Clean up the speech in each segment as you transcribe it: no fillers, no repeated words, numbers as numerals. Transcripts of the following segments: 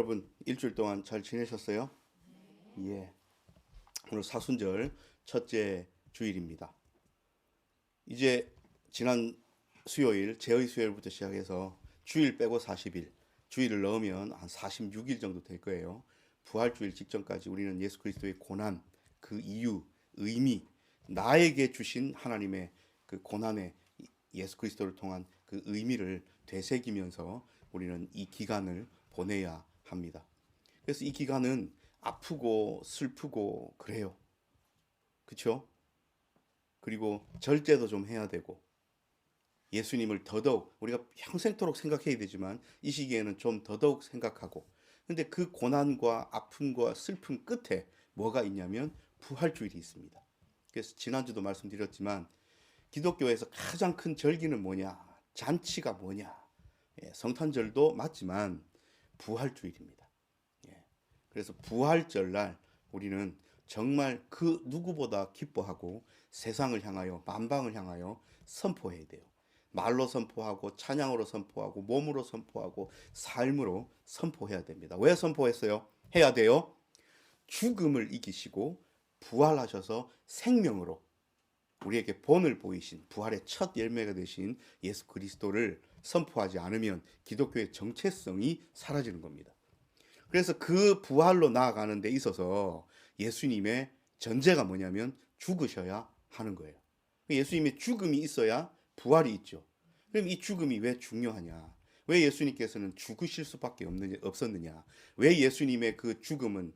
여러분 일주일 동안 잘 지내셨어요? 예. 오늘 사순절 첫째 주일입니다. 이제 지난 수요일, 제의 수요일부터 시작해서 주일 빼고 40일, 주일을 넣으면 한 46일 정도 될 거예요. 부활주일 직전까지 우리는 예수 그리스도의 고난, 그 이유, 의미, 나에게 주신 하나님의 그 고난의 예수 그리스도를 통한 그 의미를 되새기면서 우리는 이 기간을 보내야 합니다. 그래서 이 기간은 아프고 슬프고 그래요. 그렇죠? 그리고 절제도 좀 해야 되고 예수님을 더더욱 우리가 평생토록 생각해야 되지만 이 시기에는 좀 더더욱 생각하고, 근데 그 고난과 아픔과 슬픔 끝에 뭐가 있냐면 부활주일이 있습니다. 그래서 지난주도 말씀드렸지만 기독교에서 가장 큰 절기는 뭐냐? 잔치가 뭐냐? 성탄절도 맞지만 부활주일입니다. 그래서 부활절날 우리는 정말 그 누구보다 기뻐하고 세상을 향하여, 만방을 향하여 선포해야 돼요. 말로 선포하고 찬양으로 선포하고 몸으로 선포하고 삶으로 선포해야 됩니다. 왜 선포했어요? 해야 돼요. 죽음을 이기시고 부활하셔서 생명으로 우리에게 본을 보이신 부활의 첫 열매가 되신 예수 그리스도를 선포하지 않으면 기독교의 정체성이 사라지는 겁니다. 그래서 그 부활로 나아가는 데 있어서 예수님의 전제가 뭐냐면 죽으셔야 하는 거예요. 예수님의 죽음이 있어야 부활이 있죠. 그럼 이 죽음이 왜 중요하냐? 왜 예수님께서는 죽으실 수밖에 없었느냐? 왜 예수님의 그 죽음은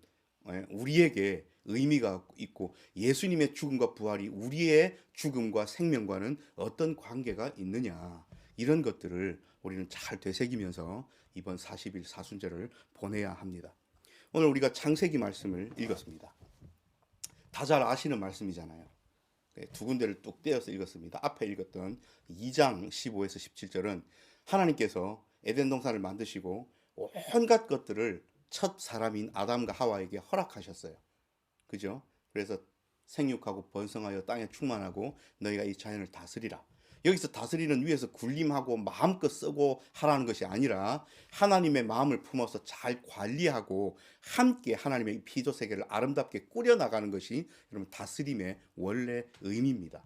우리에게 의미가 있고 예수님의 죽음과 부활이 우리의 죽음과 생명과는 어떤 관계가 있느냐? 이런 것들을 우리는 잘 되새기면서 이번 40일 사순절을 보내야 합니다. 오늘 우리가 창세기 말씀을 읽었습니다. 다 잘 아시는 말씀이잖아요. 두 군데를 뚝 떼어서 읽었습니다. 앞에 읽었던 2장 15에서 17절은 하나님께서 에덴 동산을 만드시고 온갖 것들을 첫 사람인 아담과 하와에게 허락하셨어요. 그죠? 그래서 생육하고 번성하여 땅에 충만하고 너희가 이 자연을 다스리라. 여기서 다스리는 위에서 군림하고 마음껏 쓰고 하라는 것이 아니라 하나님의 마음을 품어서 잘 관리하고 함께 하나님의 피조 세계를 아름답게 꾸려나가는 것이 여러분 다스림의 원래 의미입니다.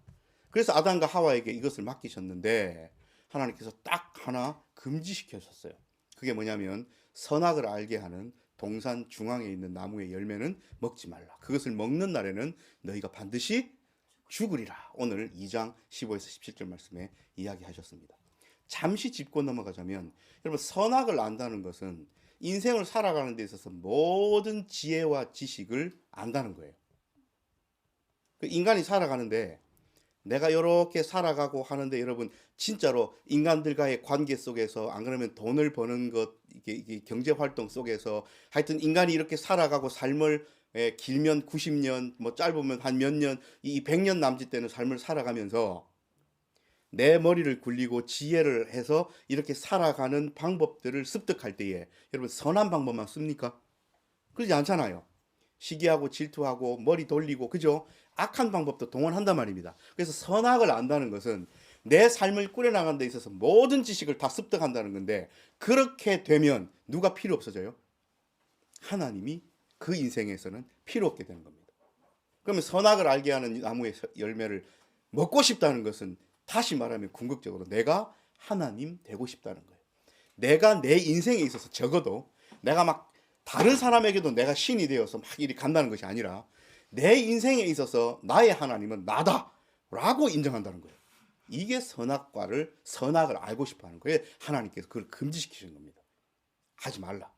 그래서 아담과 하와에게 이것을 맡기셨는데 하나님께서 딱 하나 금지시켜줬어요. 그게 뭐냐면 선악을 알게 하는 동산 중앙에 있는 나무의 열매는 먹지 말라. 그것을 먹는 날에는 너희가 반드시 죽으리라. 오늘 2장 15에서 17절 말씀에 이야기하셨습니다. 잠시 짚고 넘어가자면 여러분 선악을 안다는 것은 인생을 살아가는 데 있어서 모든 지혜와 지식을 안다는 거예요. 인간이 살아가는데 내가 이렇게 살아가고 하는데 여러분 진짜로 인간들과의 관계 속에서 안 그러면 돈을 버는 것 이게 경제 활동 속에서 하여튼 인간이 이렇게 살아가고 삶을 길면 90년 뭐 짧으면 한 몇 년 이 100년 남짓 되는 삶을 살아가면서 내 머리를 굴리고 지혜를 해서 이렇게 살아가는 방법들을 습득할 때에 여러분 선한 방법만 씁니까? 그러지 않잖아요. 시기하고 질투하고 머리 돌리고 그죠? 악한 방법도 동원한단 말입니다. 그래서 선악을 안다는 것은 내 삶을 꾸려나가는 데 있어서 모든 지식을 다 습득한다는 건데 그렇게 되면 누가 필요 없어져요? 하나님이 그 인생에서는 필요 없게 되는 겁니다. 그러면 선악을 알게 하는 나무의 열매를 먹고 싶다는 것은 다시 말하면 궁극적으로 내가 하나님 되고 싶다는 거예요. 내가 내 인생에 있어서 적어도 내가 막 다른 사람에게도 내가 신이 되어서 막 이리 간다는 것이 아니라 내 인생에 있어서 나의 하나님은 나다 라고 인정한다는 거예요. 이게 선악을 알고 싶어 하는 거예요. 하나님께서 그걸 금지시키신 겁니다. 하지 말라.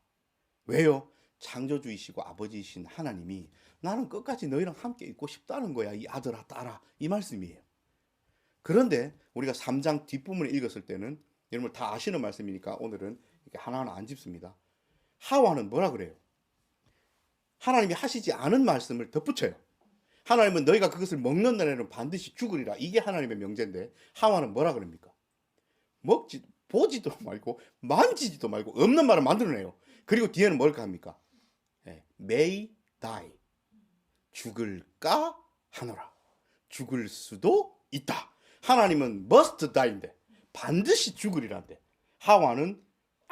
왜요? 창조주이시고 아버지이신 하나님이 나는 끝까지 너희랑 함께 있고 싶다는 거야. 이 아들아 딸아 이 말씀이에요. 그런데 우리가 3장 뒷부분을 읽었을 때는 여러분 다 아시는 말씀이니까 오늘은 이렇게 하나하나 안 짚습니다. 하와는 뭐라 그래요? 하나님이 하시지 않은 말씀을 덧붙여요. 하나님은 너희가 그것을 먹는 날에는 반드시 죽으리라. 이게 하나님의 명제인데 하와는 뭐라 그럽니까? 보지도 말고 만지지도 말고 없는 말을 만들어내요. 그리고 뒤에는 뭘까 합니까? may die. 죽을까 하노라. 죽을 수도 있다. 하나님은 must die인데 반드시 죽으리란데 하와는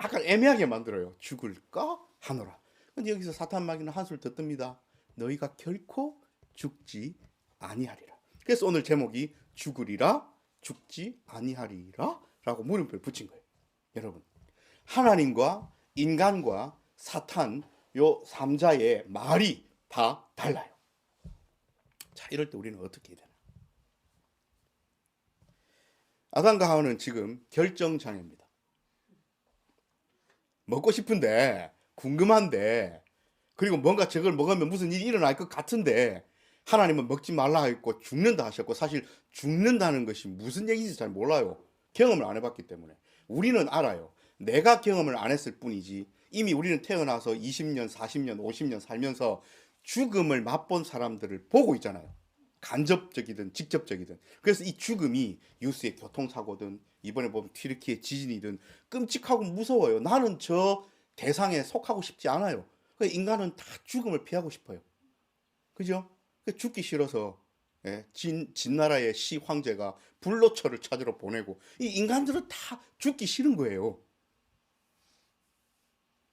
약간 애매하게 만들어요. 죽을까 하노라. 근데 여기서 사탄 마귀는 한술 더 뜹니다. 너희가 결코 죽지 아니하리라. 그래서 오늘 제목이 죽으리라 죽지 아니하리라 라고 물음표를 붙인 거예요. 여러분, 하나님과 인간과 사탄 요 3자의 말이 다 달라요. 자, 이럴 때 우리는 어떻게 해야 되나? 아담과 하와는 지금 결정장애입니다. 먹고 싶은데, 궁금한데, 그리고 뭔가 저걸 먹으면 무슨 일이 일어날 것 같은데, 하나님은 먹지 말라 했고 죽는다 하셨고, 사실 죽는다는 것이 무슨 얘기인지 잘 몰라요. 경험을 안 해봤기 때문에. 우리는 알아요. 내가 경험을 안 했을 뿐이지 이미 우리는 태어나서 20년, 40년, 50년 살면서 죽음을 맛본 사람들을 보고 있잖아요. 간접적이든 직접적이든. 그래서 이 죽음이 뉴스의 교통사고든 이번에 보면 튀르키예 지진이든 끔찍하고 무서워요. 나는 저 대상에 속하고 싶지 않아요. 인간은 다 죽음을 피하고 싶어요. 그죠? 죽기 싫어서 진나라의 시 황제가 불로초를 찾으러 보내고, 이 인간들은 다 죽기 싫은 거예요.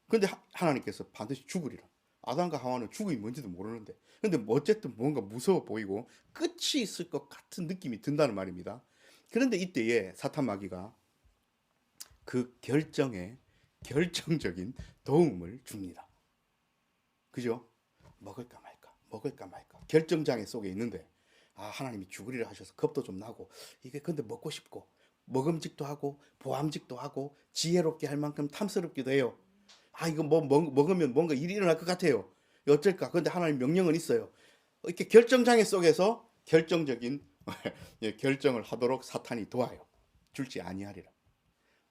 근데 하나님께서 반드시 죽으리라. 아담과 하와는 죽음이 뭔지도 모르는데, 근데 어쨌든 뭔가 무서워 보이고 끝이 있을 것 같은 느낌이 든다는 말입니다. 그런데 이때에 사탄 마귀가 그 결정에 결정적인 도움을 줍니다. 그죠? 먹을까 말까, 먹을까 말까. 결정장애 속에 있는데, 하나님이 죽으리라 하셔서 겁도 좀 나고, 이게 근데 먹고 싶고, 먹음직도 하고, 보암직도 하고, 지혜롭게 할 만큼 탐스럽기도 해요. 이거 먹으면 뭔가 일이 일어날 것 같아요. 어쩔까? 근데 하나님 명령은 있어요. 이렇게 결정장애 속에서 결정적인 결정을 하도록 사탄이 도와요. 줄지 아니하리라.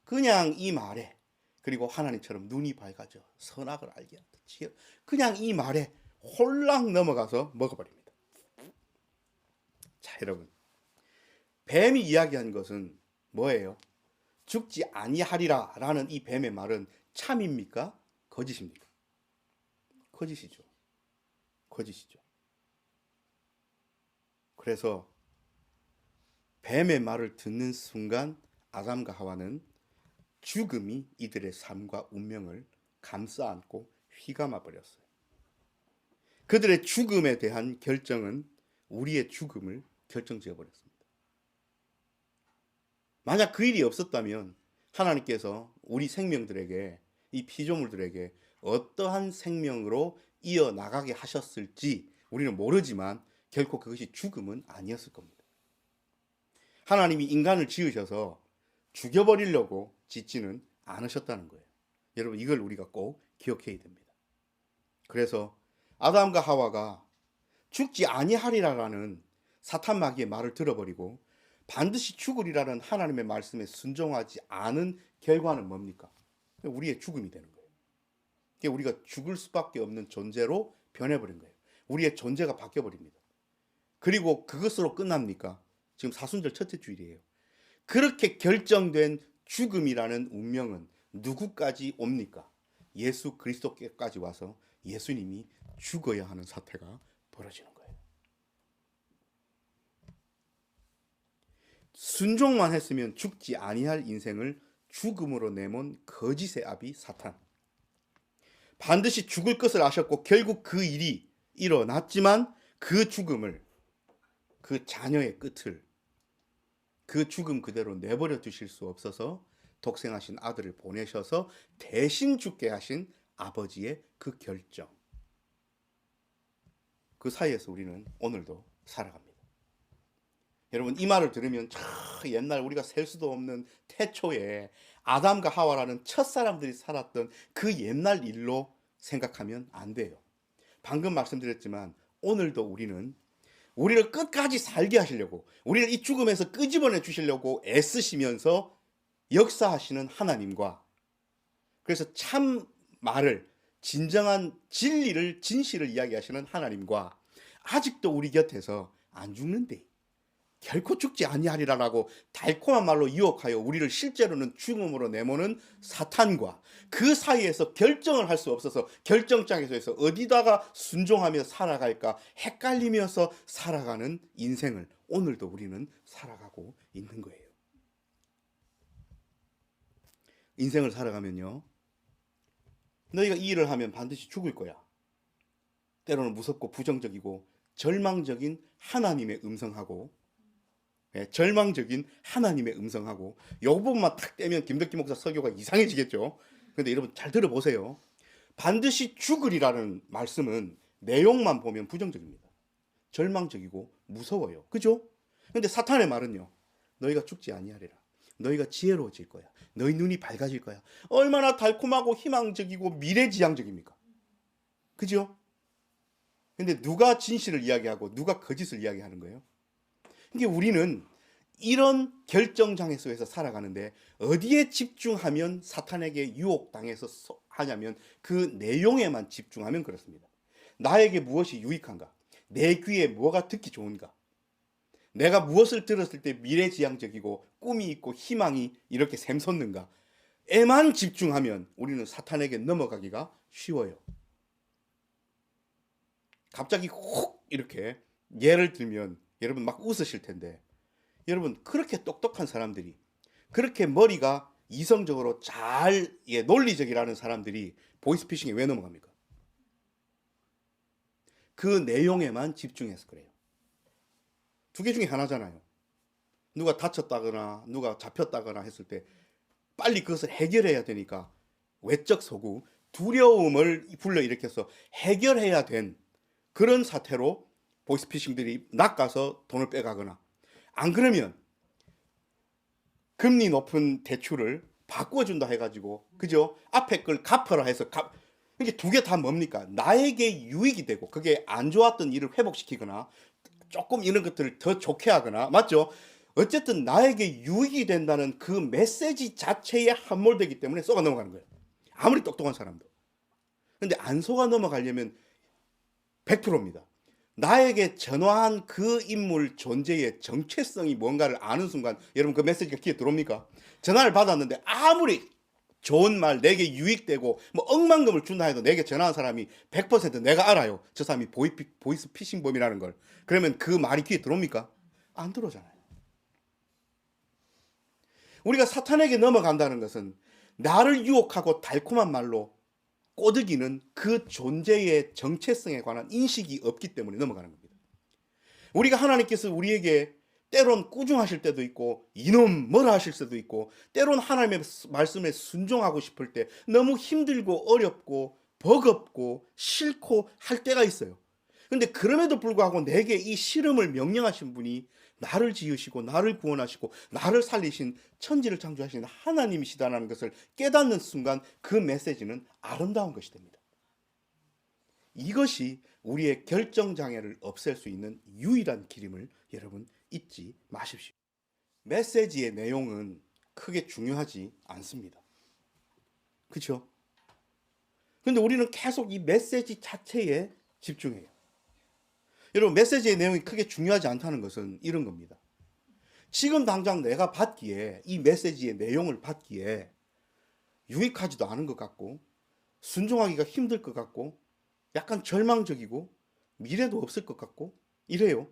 그냥 이 말에, 그리고 하나님처럼 눈이 밝아져 선악을 알게 한다. 그냥 이 말에 홀랑 넘어가서 먹어버립니다. 자, 여러분, 뱀이 이야기한 것은 뭐예요? 죽지 아니하리라 라는 이 뱀의 말은 참입니까? 거짓입니까? 거짓이죠. 거짓이죠. 그래서 뱀의 말을 듣는 순간 아담과 하와는 죽음이 이들의 삶과 운명을 감싸 안고 휘감아 버렸어요. 그들의 죽음에 대한 결정은 우리의 죽음을 결정지어 버렸습니다. 만약 그 일이 없었다면 하나님께서 우리 생명들에게, 이 피조물들에게 어떠한 생명으로 이어나가게 하셨을지 우리는 모르지만 결코 그것이 죽음은 아니었을 겁니다. 하나님이 인간을 지으셔서 죽여버리려고 짓지는 않으셨다는 거예요. 여러분, 이걸 우리가 꼭 기억해야 됩니다. 그래서 아담과 하와가 죽지 아니하리라라는 사탄 마귀의 말을 들어버리고 반드시 죽으리라는 하나님의 말씀에 순종하지 않은 결과는 뭡니까? 우리의 죽음이 되는 거예요. 우리가 죽을 수밖에 없는 존재로 변해버린 거예요. 우리의 존재가 바뀌어버립니다. 그리고 그것으로 끝납니까? 지금 사순절 첫째 주일이에요. 그렇게 결정된 죽음이라는 운명은 누구까지 옵니까? 예수 그리스도께까지 와서 예수님이 죽어야 하는 사태가 벌어지는 거예요. 순종만 했으면 죽지 아니할 인생을 죽음으로 내몬 거짓의 아비 사탄. 반드시 죽을 것을 아셨고 결국 그 일이 일어났지만 그 죽음을, 그 자녀의 끝을 그 죽음 그대로 내버려 두실 수 없어서 독생하신 아들을 보내셔서 대신 죽게 하신 아버지의 그 결정. 그 사이에서 우리는 오늘도 살아갑니다. 여러분, 이 말을 들으면 옛날 우리가 셀 수도 없는 태초에 아담과 하와라는 첫사람들이 살았던 그 옛날 일로 생각하면 안 돼요. 방금 말씀드렸지만 오늘도 우리를 끝까지 살게 하시려고, 우리를 이 죽음에서 끄집어내 주시려고 애쓰시면서 역사하시는 하나님과, 그래서 참 말을, 진정한 진리를, 진실을 이야기하시는 하나님과 아직도 우리 곁에서 안 죽는데 결코 죽지 아니하리라라고 달콤한 말로 유혹하여 우리를 실제로는 죽음으로 내모는 사탄과 그 사이에서 결정을 할 수 없어서 결정장에서 어디다가 순종하며 살아갈까 헷갈리면서 살아가는 인생을 오늘도 우리는 살아가고 있는 거예요. 인생을 살아가면요, 너희가 이 일을 하면 반드시 죽을 거야. 때로는 무섭고 부정적이고 절망적인 하나님의 음성하고, 절망적인 하나님의 음성하고, 요 부분만 탁 떼면 김덕기 목사 설교가 이상해지겠죠. 근데 여러분 잘 들어보세요. 반드시 죽으리라는 말씀은 내용만 보면 부정적입니다. 절망적이고 무서워요. 그죠? 근데 사탄의 말은요, 너희가 죽지 아니하리라. 너희가 지혜로워질 거야. 너희 눈이 밝아질 거야. 얼마나 달콤하고 희망적이고 미래지향적입니까? 그죠? 근데 누가 진실을 이야기하고 누가 거짓을 이야기하는 거예요? 이게 우리는 이런 결정장애 속에서 살아가는데 어디에 집중하면 사탄에게 유혹당해서 하냐면 그 내용에만 집중하면 그렇습니다. 나에게 무엇이 유익한가? 내 귀에 뭐가 듣기 좋은가? 내가 무엇을 들었을 때 미래지향적이고 꿈이 있고 희망이 이렇게 샘솟는가? 에만 집중하면 우리는 사탄에게 넘어가기가 쉬워요. 갑자기 혹 이렇게 예를 들면 여러분 막 웃으실 텐데, 여러분 그렇게 똑똑한 사람들이, 그렇게 머리가 이성적으로 잘 논리적이라는 사람들이 보이스피싱에 왜 넘어갑니까? 그 내용에만 집중해서 그래요. 두 개 중에 하나잖아요. 누가 다쳤다거나 누가 잡혔다거나 했을 때 빨리 그것을 해결해야 되니까 외적 소구, 두려움을 불러일으켜서 해결해야 된 그런 사태로 보이스피싱들이 낚아서 돈을 빼가거나, 안 그러면 금리 높은 대출을 바꿔준다 해가지고, 그죠? 앞에 걸 갚아라 해서 이게 두 개 다 뭡니까? 나에게 유익이 되고 그게 안 좋았던 일을 회복시키거나 조금 이런 것들을 더 좋게 하거나, 맞죠? 어쨌든 나에게 유익이 된다는 그 메시지 자체에 함몰되기 때문에 쏘가 넘어가는 거예요. 아무리 똑똑한 사람도. 근데 안 속아 넘어가려면 100%입니다. 나에게 전화한 그 인물 존재의 정체성이 뭔가를 아는 순간 여러분 그 메시지가 귀에 들어옵니까? 전화를 받았는데 아무리 좋은 말, 내게 유익되고 뭐 억만금을 준다 해도 내게 전화한 사람이 100% 내가 알아요. 저 사람이 보이스 피싱범이라는 걸. 그러면 그 말이 귀에 들어옵니까? 안 들어오잖아요. 우리가 사탄에게 넘어간다는 것은 나를 유혹하고 달콤한 말로 꼬드기는 그 존재의 정체성에 관한 인식이 없기 때문에 넘어가는 겁니다. 우리가 하나님께서 우리에게 때론 꾸중하실 때도 있고 이놈 뭐라 하실 때도 있고, 때론 하나님의 말씀에 순종하고 싶을 때 너무 힘들고 어렵고 버겁고 싫고 할 때가 있어요. 근데 그럼에도 불구하고 내게 이 싫음을 명령하신 분이 나를 지으시고 나를 구원하시고 나를 살리신 천지를 창조하신 하나님이시다는 것을 깨닫는 순간 그 메시지는 아름다운 것이 됩니다. 이것이 우리의 결정장애를 없앨 수 있는 유일한 길임을 여러분 잊지 마십시오. 메시지의 내용은 크게 중요하지 않습니다. 그렇죠? 근데 우리는 계속 이 메시지 자체에 집중해요. 여러분 메시지의 내용이 크게 중요하지 않다는 것은 이런 겁니다. 지금 당장 내가 받기에, 이 메시지의 내용을 받기에 유익하지도 않은 것 같고 순종하기가 힘들 것 같고 약간 절망적이고 미래도 없을 것 같고 이래요.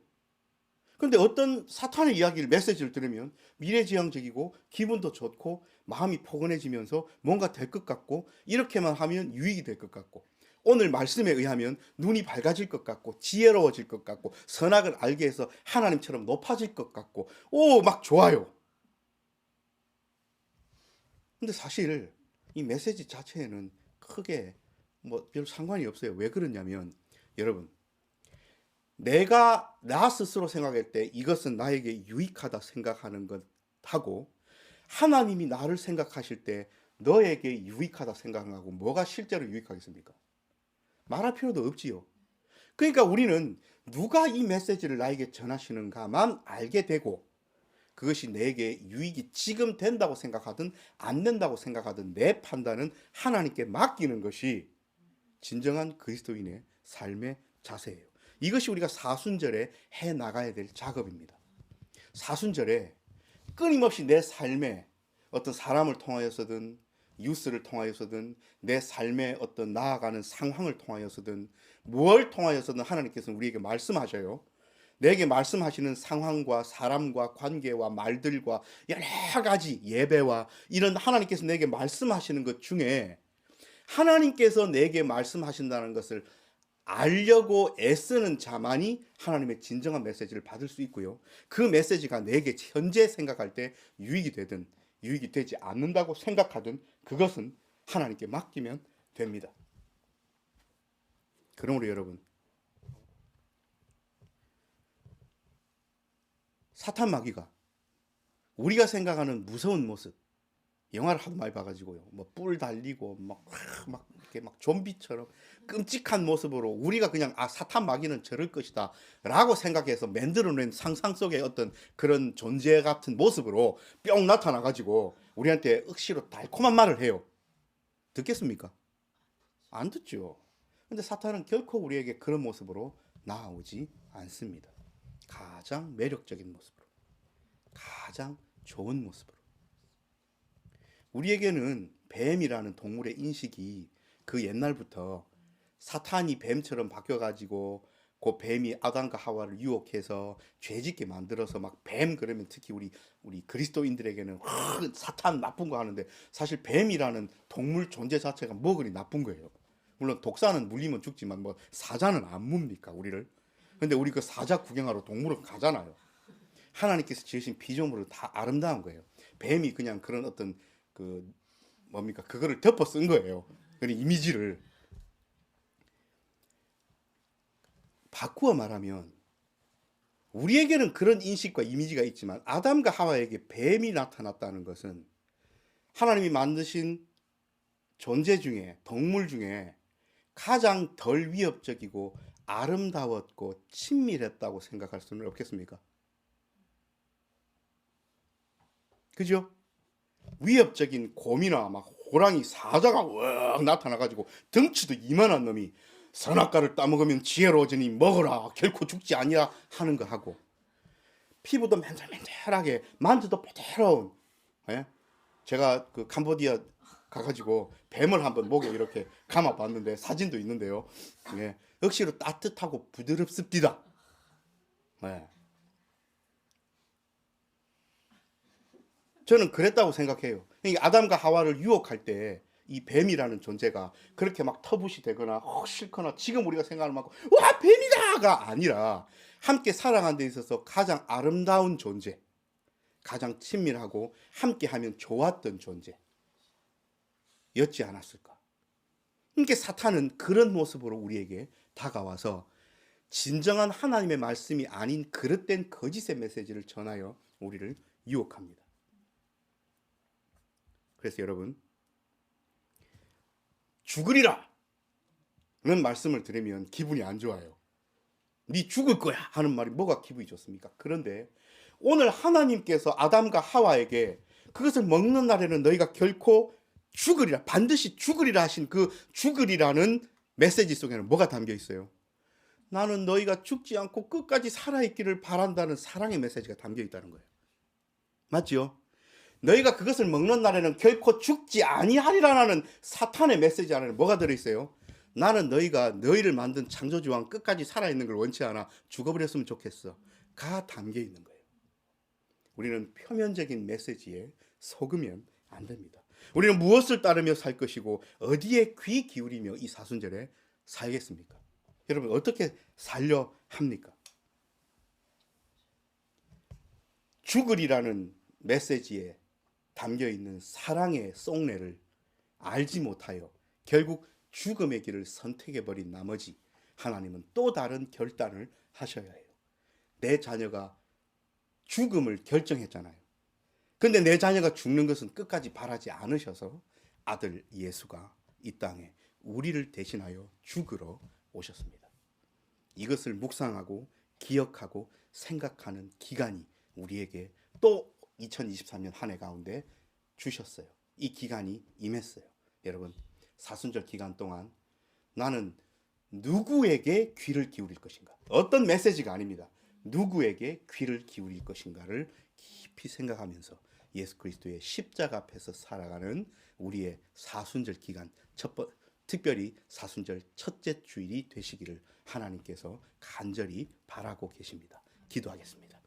그런데 어떤 사탄의 이야기를, 메시지를 들으면 미래지향적이고 기분도 좋고 마음이 포근해지면서 뭔가 될 것 같고 이렇게만 하면 유익이 될 것 같고, 오늘 말씀에 의하면 눈이 밝아질 것 같고 지혜로워질 것 같고 선악을 알게 해서 하나님처럼 높아질 것 같고 막 좋아요. 근데 사실 이 메시지 자체에는 크게 별 상관이 없어요. 왜 그러냐면 여러분, 내가 나 스스로 생각할 때 이것은 나에게 유익하다 생각하는 것하고 하나님이 나를 생각하실 때 너에게 유익하다 생각하고 뭐가 실제로 유익하겠습니까? 말할 필요도 없지요. 그러니까 우리는 누가 이 메시지를 나에게 전하시는가만 알게 되고 그것이 내게 유익이 지금 된다고 생각하든 안 된다고 생각하든 내 판단은 하나님께 맡기는 것이 진정한 그리스도인의 삶의 자세예요. 이것이 우리가 사순절에 해 나가야 될 작업입니다. 사순절에 끊임없이 내 삶에 어떤 사람을 통하여서든 뉴스를 통하여서든 내 삶의 어떤 나아가는 상황을 통하여서든 무엇을 통하여서든 하나님께서는 우리에게 말씀하셔요. 내게 말씀하시는 상황과 사람과 관계와 말들과 여러 가지 예배와 이런 하나님께서 내게 말씀하시는 것 중에 하나님께서 내게 말씀하신다는 것을 알려고 애쓰는 자만이 하나님의 진정한 메시지를 받을 수 있고요. 그 메시지가 내게 현재 생각할 때 유익이 되든 유익이 되지 않는다고 생각하든 그것은 하나님께 맡기면 됩니다. 그러므로 여러분, 사탄 마귀가 우리가 생각하는 무서운 모습, 영화를 하도 많이 봐가지고요, 뭐 뿔 달리고 막 이렇게 막 좀비처럼 끔찍한 모습으로 우리가 그냥 사탄 마귀는 저럴 것이다 라고 생각해서 만들어낸 상상 속의 어떤 그런 존재 같은 모습으로 뿅 나타나가지고 우리한테 억지로 달콤한 말을 해요. 듣겠습니까? 안 듣죠. 근데 사탄은 결코 우리에게 그런 모습으로 나오지 않습니다. 가장 매력적인 모습으로, 가장 좋은 모습으로. 우리에게는 뱀이라는 동물의 인식이 그 옛날부터 사탄이 뱀처럼 바뀌어가지고 그 뱀이 아담과 하와를 유혹해서 죄짓게 만들어서 막 뱀 그러면 특히 우리 그리스도인들에게는 사탄 나쁜 거 하는데 사실 뱀이라는 동물 존재 자체가 뭐 그리 나쁜 거예요. 물론 독사는 물리면 죽지만 뭐 사자는 안 뭡니까 우리를. 근데 우리 그 사자 구경하러 동물원 가잖아요. 하나님께서 지으신 피조물은 다 아름다운 거예요. 뱀이 그냥 그런 어떤 그 뭡니까 그거를 덮어 쓴 거예요. 그런 이미지를 바꾸어 말하면 우리에게는 그런 인식과 이미지가 있지만 아담과 하와에게 뱀이 나타났다는 것은 하나님이 만드신 존재 중에 동물 중에 가장 덜 위협적이고 아름다웠고 친밀했다고 생각할 수는 없겠습니까? 그죠? 위협적인 곰이나 막 호랑이, 사자가 왁 나타나가지고 덩치도 이만한 놈이 선악과를 따먹으면 지혜로워지니 먹어라 결코 죽지 아니야 하는 거 하고 피부도 맨들맨들하게 만져도 부드러운 예? 제가 그 캄보디아 가가지고 뱀을 한번 목에 이렇게 감아봤는데 사진도 있는데요. 예. 역시로 따뜻하고 부드럽습니다. 예. 저는 그랬다고 생각해요. 아담과 하와를 유혹할 때 이 뱀이라는 존재가 그렇게 막 터붓이 되거나 싫거나 지금 우리가 생각하는 만큼 와 뱀이다가 아니라 함께 살아가는 데 있어서 가장 아름다운 존재, 가장 친밀하고 함께하면 좋았던 존재였지 않았을까. 그러니까 사탄은 그런 모습으로 우리에게 다가와서 진정한 하나님의 말씀이 아닌 그릇된 거짓의 메시지를 전하여 우리를 유혹합니다. 그래서 여러분, 죽으리라 는 말씀을 들으면 기분이 안 좋아요. 네 죽을 거야 하는 말이 뭐가 기분이 좋습니까? 그런데 오늘 하나님께서 아담과 하와에게 그것을 먹는 날에는 너희가 결코 죽으리라, 반드시 죽으리라 하신 그 죽으리라는 메시지 속에는 뭐가 담겨 있어요? 나는 너희가 죽지 않고 끝까지 살아있기를 바란다는 사랑의 메시지가 담겨 있다는 거예요. 맞죠? 너희가 그것을 먹는 날에는 결코 죽지 아니하리라는 사탄의 메시지 안에는 뭐가 들어있어요? 나는 너희를 만든 창조주왕 끝까지 살아있는 걸 원치 않아 죽어버렸으면 좋겠어 가 담겨 있는 거예요. 우리는 표면적인 메시지에 속으면 안 됩니다. 우리는 무엇을 따르며 살 것이고 어디에 귀 기울이며 이 사순절에 살겠습니까? 여러분 어떻게 살려 합니까? 죽으리라는 메시지에 담겨있는 사랑의 속내를 알지 못하여 결국 죽음의 길을 선택해버린 나머지 하나님은 또 다른 결단을 하셔야 해요. 내 자녀가 죽음을 결정했잖아요. 근데 내 자녀가 죽는 것은 끝까지 바라지 않으셔서 아들 예수가 이 땅에 우리를 대신하여 죽으러 오셨습니다. 이것을 묵상하고 기억하고 생각하는 기간이 우리에게 또 2023년 한 해 가운데 주셨어요. 이 기간이 임했어요. 여러분 사순절 기간 동안 나는 누구에게 귀를 기울일 것인가? 어떤 메시지가 아닙니다. 누구에게 귀를 기울일 것인가를 깊이 생각하면서 예수 그리스도의 십자가 앞에서 살아가는 우리의 사순절 기간 특별히 사순절 첫째 주일이 되시기를 하나님께서 간절히 바라고 계십니다. 기도하겠습니다.